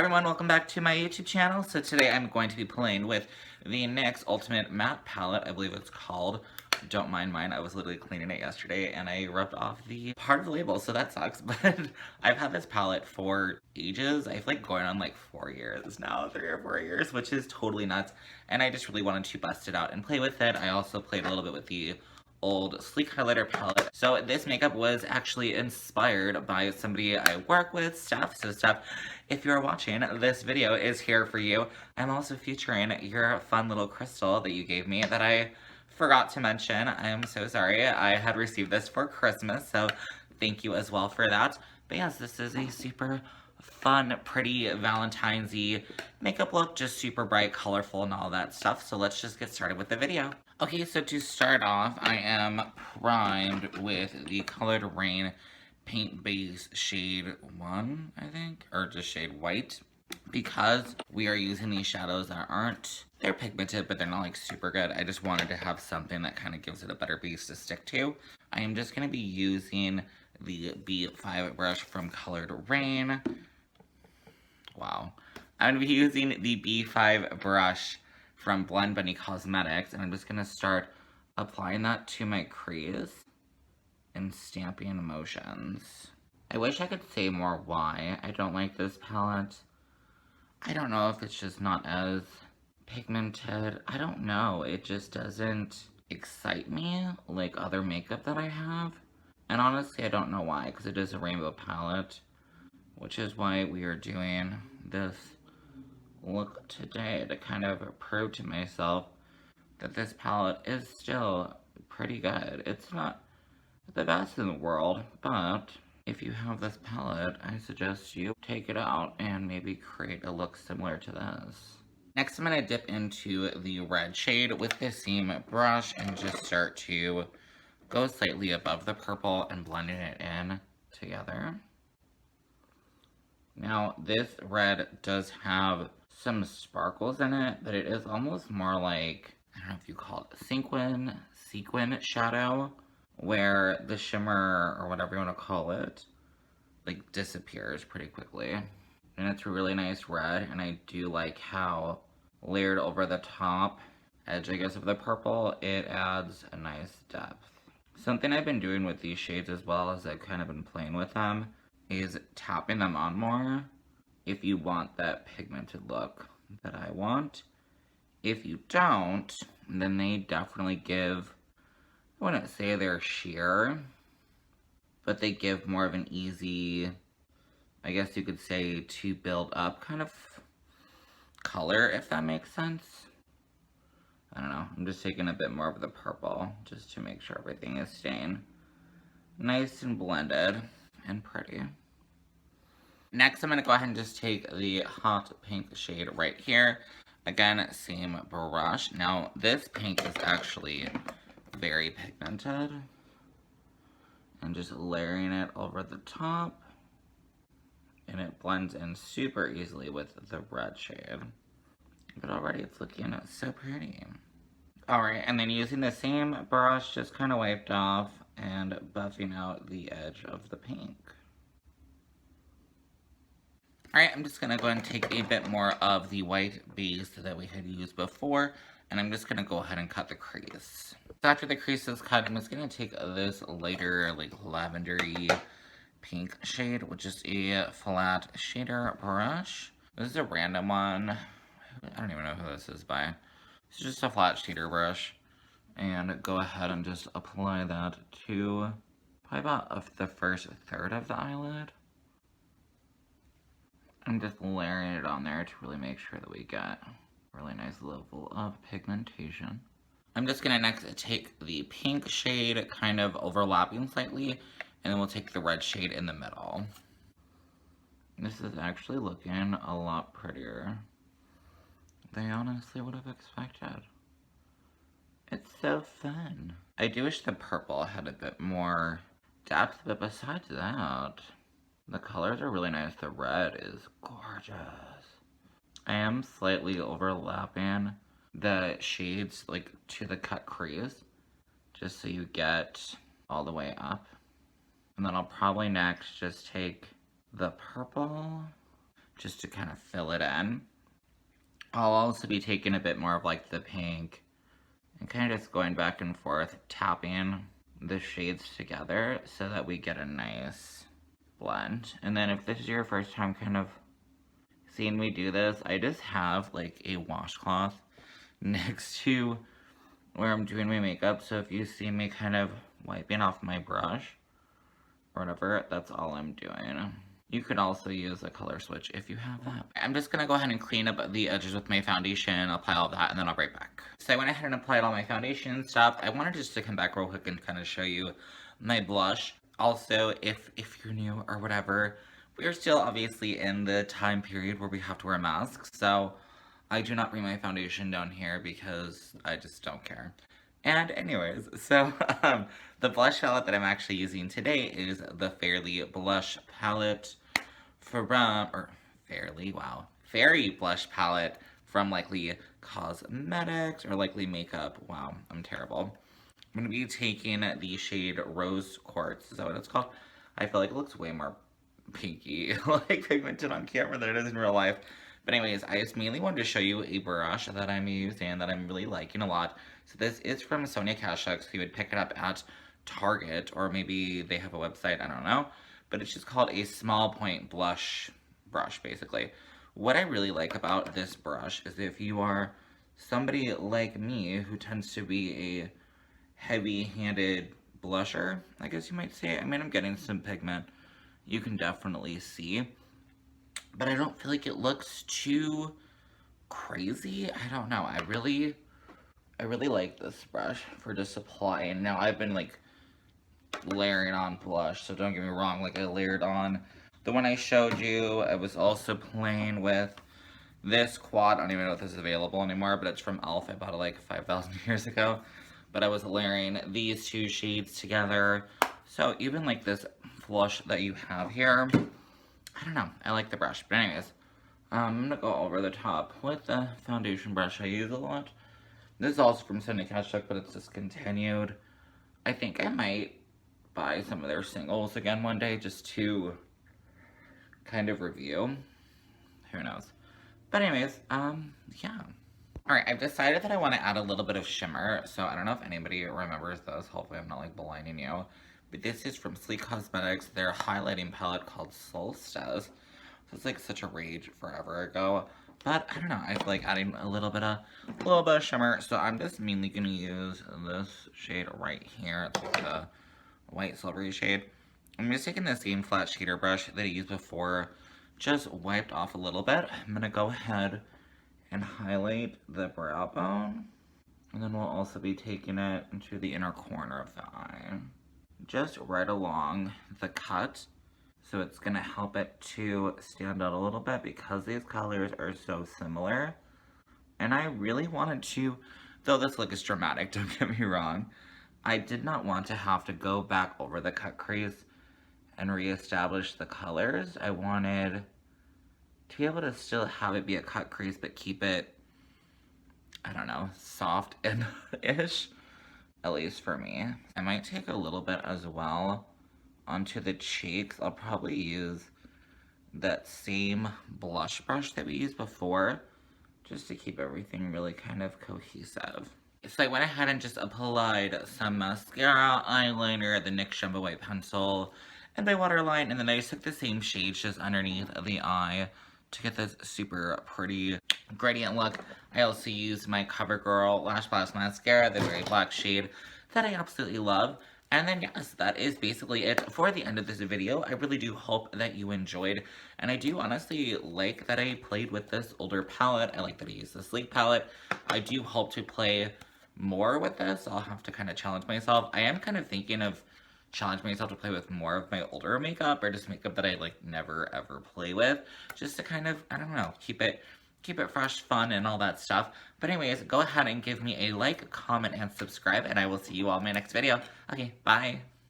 Everyone, welcome back to my YouTube channel. So today I'm going to be playing with the NYX Ultimate Matte Palette, I believe it's called. Don't mind mine, I was literally cleaning it yesterday and I rubbed off the part of the label, so that sucks. But I've had this palette for ages. I feel like going on like 4 years now, 3 or 4 years, which is totally nuts. And I just really wanted to bust it out and play with it. I also played a little bit with the old sleek highlighter palette. So this makeup was actually inspired by somebody I work with, Steph. So Steph, if you're watching, this video is here for you. I'm also featuring your fun little crystal that you gave me that I forgot to mention. I am so sorry. I had received this for Christmas, so thank you as well for that. But yes, this is a super fun, pretty Valentine's-y makeup look, just super bright, colorful, and all that stuff. So let's just get started with the video. Okay, so to start off, I am primed with the Colored Rain Paint Base Shade 1, I think, or just shade white, because we are using these shadows that aren't, they're pigmented, but they're not like super good. I just wanted to have something that kind of gives it a better base to stick to. I am just going to be using the B5 brush from Colored Rain. Wow. I'm going to be using the B5 brush from Blend Bunny Cosmetics, and I'm just going to start applying that to my crease and stamping motions. I wish I could say more why I don't like this palette. I don't know if it's just not as pigmented. I don't know. It just doesn't excite me like other makeup that I have. And honestly, I don't know why, because it is a rainbow palette, which is why we are doing this look today, to kind of prove to myself that this palette is still pretty good. It's not the best in the world, but if you have this palette, I suggest you take it out and maybe create a look similar to this. Next, I'm going to dip into the red shade with the same brush and just start to go slightly above the purple and blending it in together. Now, this red does have some sparkles in it, but it is almost more like, I don't know if you call it sequin shadow, where the shimmer, or whatever you want to call it, like disappears pretty quickly. And it's a really nice red, and I do like how layered over the top edge, I guess, of the purple, it adds a nice depth. Something I've been doing with these shades as well, as I've kind of been playing with them, is tapping them on more if you want that pigmented look that I want. If you don't, then they definitely give, I wouldn't say they're sheer, but they give more of an easy, I guess you could say, to build up kind of color, if that makes sense. I don't know, I'm just taking a bit more of the purple just to make sure everything is staying nice and blended and pretty. Next, I'm going to go ahead and just take the hot pink shade right here. Again, same brush. Now, this pink is actually very pigmented. And just layering it over the top. And it blends in super easily with the red shade. But already it's looking so pretty. Alright, and then using the same brush, just kind of wiped off and buffing out the edge of the pink. Alright, I'm just going to go ahead and take a bit more of the white base that we had used before, and I'm just going to go ahead and cut the crease. So after the crease is cut, I'm just going to take this lighter, like lavendery pink shade, which is a flat shader brush. This is a random one. I don't even know who this is by. It's just a flat shader brush. And go ahead and just apply that to probably about the first third of the eyelid. I'm just layering it on there to really make sure that we get a really nice level of pigmentation. I'm just going to next take the pink shade, kind of overlapping slightly, and then we'll take the red shade in the middle. This is actually looking a lot prettier than I honestly would have expected. It's so fun. I do wish the purple had a bit more depth, but besides that, the colors are really nice. The red is gorgeous. I am slightly overlapping the shades like to the cut crease, just so you get all the way up. And then I'll probably next just take the purple just to kind of fill it in. I'll also be taking a bit more of like the pink and kind of just going back and forth, tapping the shades together so that we get a nice blend. And then if this is your first time kind of seeing me do this, I just have like a washcloth next to where I'm doing my makeup, so if you see me kind of wiping off my brush or whatever, that's all I'm doing. You could also use a color switch if you have that. I'm just gonna go ahead and clean up the edges with my foundation, apply all that, and then I'll be right back. So I went ahead and applied all my foundation and stuff. I wanted just to come back real quick and kind of show you my blush. Also, if you're new or whatever, we're still obviously in the time period where we have to wear masks, so I do not bring my foundation down here because I just don't care. And anyways, so the blush palette that I'm actually using today is the Fairly Blush palette from, Fairy Blush palette from Likely Cosmetics or Likely Makeup. Wow, I'm terrible. I'm going to be taking the shade Rose Quartz. Is that what it's called? I feel like it looks way more pinky, like pigmented on camera than it is in real life. But anyways, I just mainly wanted to show you a brush that I'm using that I'm really liking a lot. So this is from Sonia Kashuk, so you would pick it up at Target, or maybe they have a website, I don't know. But it's just called a small point blush brush, basically. What I really like about this brush is if you are somebody like me who tends to be a heavy-handed blusher, I guess you might say. I mean, I'm getting some pigment. You can definitely see. But I don't feel like it looks too crazy. I don't know. I really like this brush for just applying. Now, I've been, like, layering on blush, so don't get me wrong. Like, I layered on the one I showed you. I was also playing with this quad. I don't even know if this is available anymore, but it's from e.l.f. I bought it, like, 5,000 years ago. But I was layering these two shades together. So, even, like, this blush that you have here, I don't know. I like the brush. But anyways, I'm going to go over the top with the foundation brush I use a lot. This is also from Sonia Kashuk, but it's discontinued. I think I might buy some of their singles again one day just to kind of review. Who knows? But anyways, yeah. Alright, I've decided that I want to add a little bit of shimmer. So I don't know if anybody remembers this. Hopefully I'm not, like, blinding you. But this is from Sleek Cosmetics, their highlighting palette called Solstice. So it's like such a rage forever ago. But I don't know, I feel like adding a little bit of shimmer. So I'm just mainly gonna use this shade right here. It's like a white silvery shade. I'm just taking the same flat shader brush that I used before, just wiped off a little bit. I'm gonna go ahead and highlight the brow bone. And then we'll also be taking it into the inner corner of the eye. Just right along the cut, so it's gonna help it to stand out a little bit because these colors are so similar. And I really wanted to, though this look is dramatic, don't get me wrong, I did not want to have to go back over the cut crease and reestablish the colors. I wanted to be able to still have it be a cut crease but keep it, I don't know, soft and ish. At least for me. I might take a little bit as well onto the cheeks. I'll probably use that same blush brush that we used before, just to keep everything really kind of cohesive. So I went ahead and just applied some mascara, eyeliner, the NYX Jumbo White Pencil, and my waterline, and then I just took the same shades just underneath the eye to get this super pretty gradient look. I also used my CoverGirl Lash Blast Mascara, the very black shade that I absolutely love. And then yes, that is basically it for the end of this video. I really do hope that you enjoyed. And I do honestly like that I played with this older palette. I like that I used the sleek palette. I do hope to play more with this. I'll have to kind of challenge myself. I am kind of thinking of challenge myself to play with more of my older makeup, or just makeup that I like never ever play with, just to kind of, I don't know, keep it fresh, fun, and all that stuff. But anyways, go ahead and give me a like, comment, and subscribe, and I will see you all in my next video. Okay, bye.